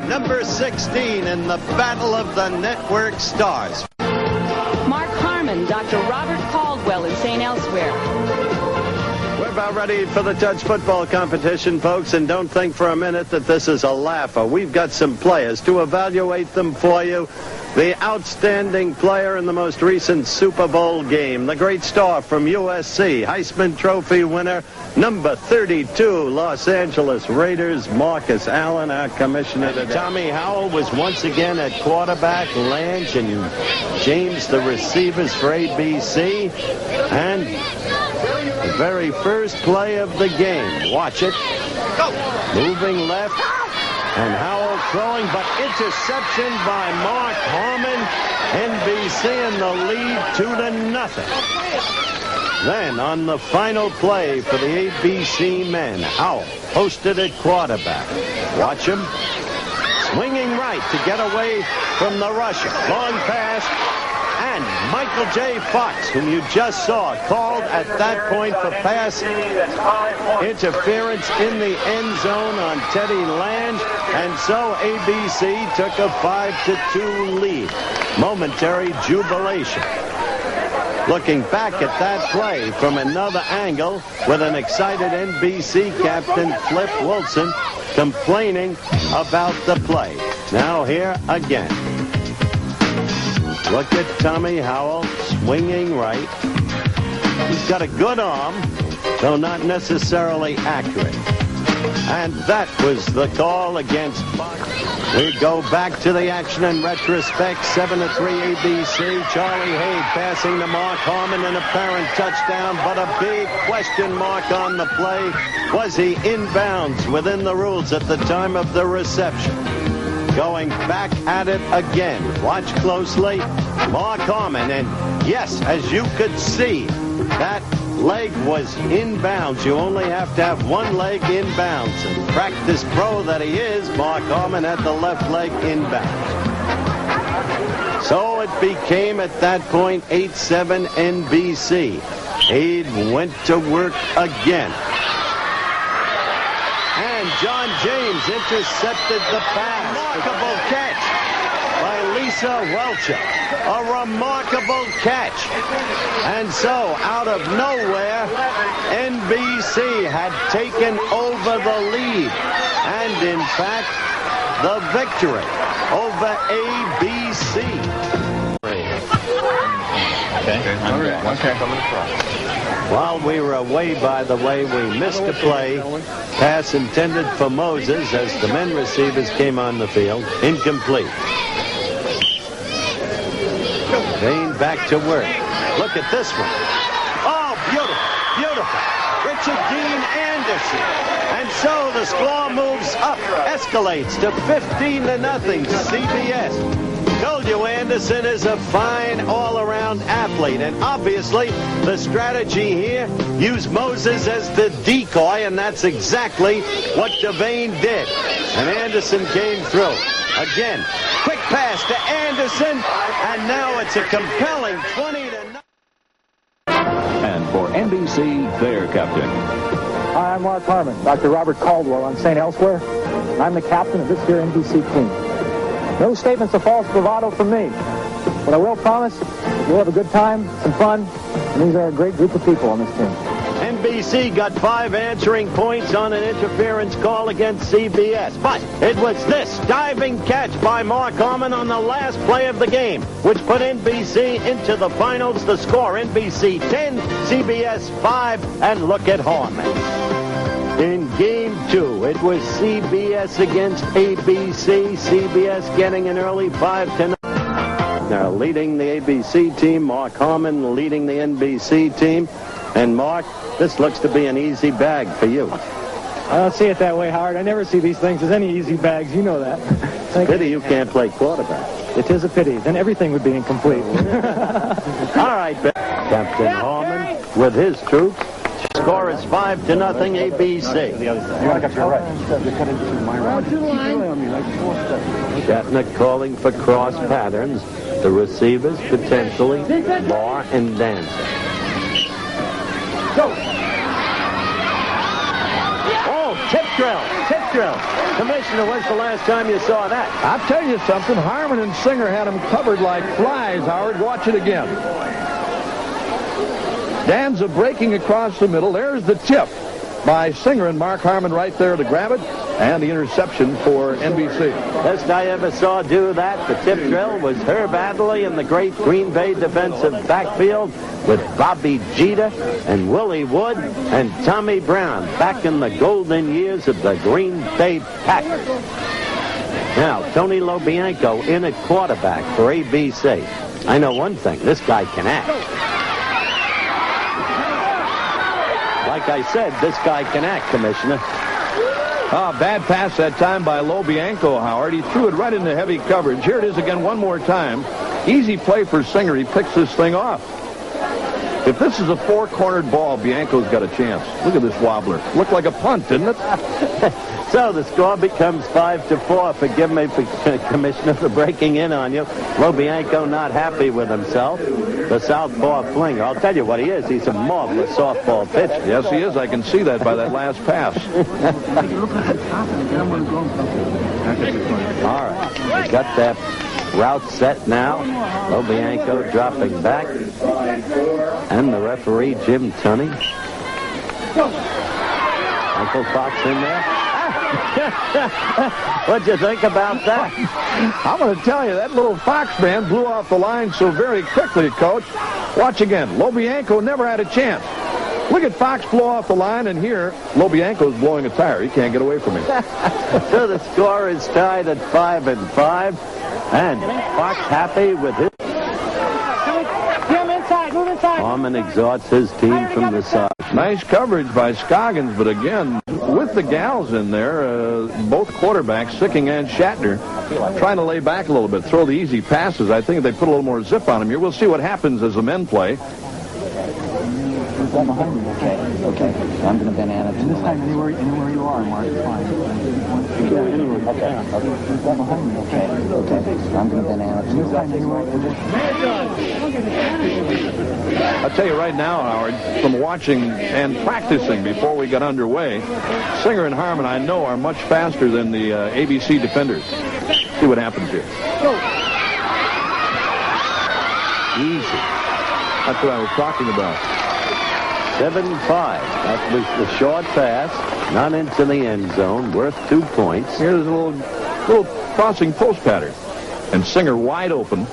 Number 16 in the Battle of the Network Stars. Mark Harmon, Dr. Robert Caldwell in St. Elsewhere. We're about ready for the touch football competition, folks, and don't think for a minute that this is a laugher. We've got some players to evaluate them for you. The outstanding player in the most recent Super Bowl game, the great star from USC, Heisman Trophy winner, number 32, Los Angeles Raiders, Marcus Allen, our commissioner today. Tommy Howell was once again at quarterback, Lange and James, the receivers for ABC, and the very first play of the game. Watch it. Moving left. And Howell throwing, but interception by Mark Harmon. NBC in the lead 2-0. Then on the final play for the ABC men, Howell posted at quarterback. Watch him. Swinging right to get away from the rusher. Long pass. And Michael J. Fox, whom you just saw, called at that point for pass interference in the end zone on Teddy Lange. And so ABC took a 5-2 lead. Momentary jubilation. Looking back at that play from another angle with an excited NBC captain, Flip Wilson, complaining about the play. Now here again. Look at Tommy Howell swinging right. He's got a good arm, though not necessarily accurate. And that was the call against Fox. We go back to the action in retrospect. 7-3 ABC. Charlie Haig passing to Mark Harmon, an apparent touchdown, but a big question mark on the play. Was he inbounds within the rules at the time of the reception? Going back at it again. Watch closely. Mark Harmon, and yes, as you could see, that leg was inbounds. You only have to have one leg inbounds. And practice pro that he is, Mark Harmon had the left leg inbounds. So it became at that point 8-7 NBC. Haig went to work again. And John James intercepted the pass. Remarkable catch by Lisa Welcher. A remarkable catch. And so, out of nowhere, NBC had taken over the lead. And, in fact, the victory over ABC. Okay. While we were away, by the way, we missed a play. Pass intended for Moses as the men receivers came on the field. Incomplete. Vane back to work. Look at this one. Oh, beautiful, beautiful. Richard Dean Anderson. And so the score moves up, escalates to 15-0 CBS. Told you Anderson is a fine all-around athlete, and obviously the strategy here, use Moses as the decoy, and that's exactly what Devane did. And Anderson came through. Again, quick pass to Anderson, and now it's a compelling 20-0. And for NBC, their captain. Hi, I'm Mark Harmon, Dr. Robert Caldwell on St. Elsewhere. I'm the captain of this here NBC team. No statements of false bravado from me. But I will promise we'll have a good time, some fun, and these are a great group of people on this team. NBC got 5 answering points on an interference call against CBS. But it was this diving catch by Mark Harmon on the last play of the game, which put NBC into the finals. The score, NBC 10, CBS 5, and look at Harmon. In Game 2, it was CBS against ABC. CBS getting an early 5-0. Now leading the ABC team, Mark Harmon leading the NBC team. And Mark, this looks to be an easy bag for you. I don't see it that way, Howard. I never see these things as any easy bags. You know that. Pity you can't play quarterback. It is a pity. Then everything would be incomplete. All right, Captain Harmon with his troops. Score is 5-0 ABC. Shatner calling for cross patterns. The receivers potentially Barr and Dancer. Oh, tip drill drill. Commissioner, when's the last time you saw that? I'll tell you something. Harmon and Singer had them covered like flies, Howard. Watch it again. Danza breaking across the middle. There's the tip by Singer and Mark Harmon right there to grab it. And the interception for NBC. Best I ever saw do that, the tip drill, was Herb Adderley in the great Green Bay defensive backfield with Bobby Jeter and Willie Wood and Tommy Brown back in the golden years of the Green Bay Packers. Now, Tony Lobianco in at quarterback for ABC. I know one thing, this guy can act. Like I said, this guy can act, Commissioner. Oh, bad pass that time by Lobianco, Howard. He threw it right into heavy coverage. Here it is again one more time. Easy play for Singer. He picks this thing off. If this is a four-cornered ball, Bianco's got a chance. Look at this wobbler. Looked like a punt, didn't it? So the score becomes 5-4. Forgive me, Commissioner, for breaking in on you. Lobianco not happy with himself. The southpaw flinger. I'll tell you what he is. He's a marvelous softball pitcher. Yes, he is. I can see that by that last pass. All right. We got that route set now. Lobianco dropping back. And the referee, Jim Tunney. Uncle Fox in there. What'd you think about that? I'm going to tell you, that little Fox man blew off the line so very quickly, Coach. Watch again. Lobianco never had a chance. Look at Fox blow off the line, and here, Lobianco's blowing a tire. He can't get away from him. So the score is tied at 5-5. And Fox happy with his... Move inside. Harmon exhorts his team from the side. Nice coverage by Scoggins, but again, with the gals in there, both quarterbacks, Sicking and Shatner, trying to lay back a little bit, throw the easy passes. I think if they put a little more zip on them here, we'll see what happens as the men play. Okay. So I'm going to banana to This time, anywhere you are, Mark, it's fine. Okay. So I'm going to banana to I'll tell you right now, Howard, from watching and practicing before we got underway, Singer and Harmon, I know, are much faster than the ABC defenders. See what happens here. Easy. That's what I was talking about. 7-5. That was the short pass. Not into the end zone. Worth 2 points. Here's a little crossing post pattern. And Singer wide open.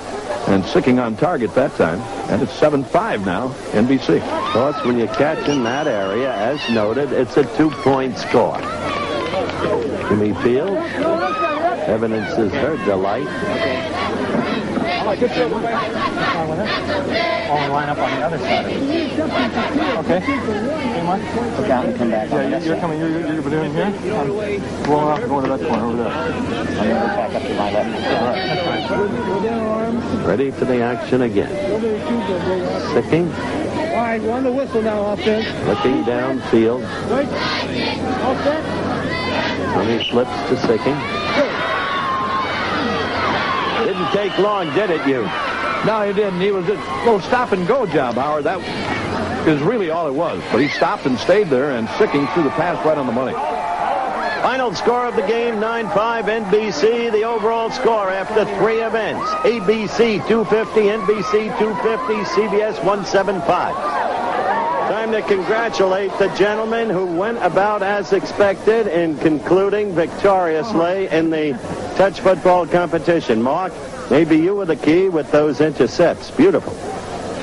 And Sicking on target that time. And it's 7-5 now, NBC. Of course, when you catch in that area, as noted, it's a 2-point score. Jimmy Field evidences her delight. I'll line up on the other side. Okay. Hey, Mark. look out and come back. Yeah, you're coming. You're doing here. I'm rolling off and going to that corner over there. I'm going to go back up to my left. Ready for the action again. Sicking. All right, we're on the whistle now, offense. Looking downfield. Right. All set. Tony flips to Sicking. Didn't take long, did it, you? No, he didn't. He was a little stop-and-go job, Howard. That is really all it was. But he stopped and stayed there, and Sicking threw the pass right on the money. Final score of the game, 9-5 NBC. The overall score after 3 events. ABC 250, NBC 250, CBS 175. Time to congratulate the gentlemen who went about as expected in concluding victoriously in the touch football competition. Mark, maybe you were the key with those intercepts. Beautiful.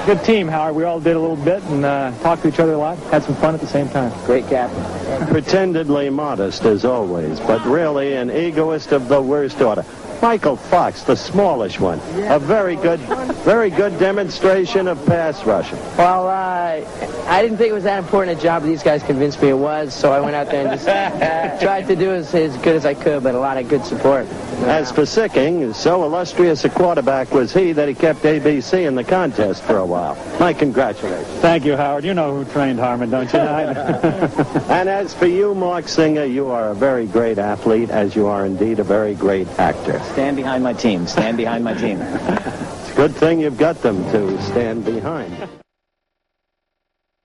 Good team, Howard. We all did a little bit and talked to each other a lot. Had some fun at the same time. Great captain. Pretendedly modest as always, but really an egoist of the worst order. Michael Fox, the smallish one. A very good demonstration of pass rushing. Well, I didn't think it was that important a job. These guys convinced me it was, so I went out there and just tried to do as good as I could, but a lot of good support. As for Sicking, so illustrious a quarterback was he that he kept ABC in the contest for a while. My congratulations. Thank you, Howard. You know who trained Harmon, don't you? And as for you, Mark Singer, you are a very great athlete, as you are indeed a very great actor. Stand behind my team. Stand behind my team. It's a good thing you've got them to stand behind.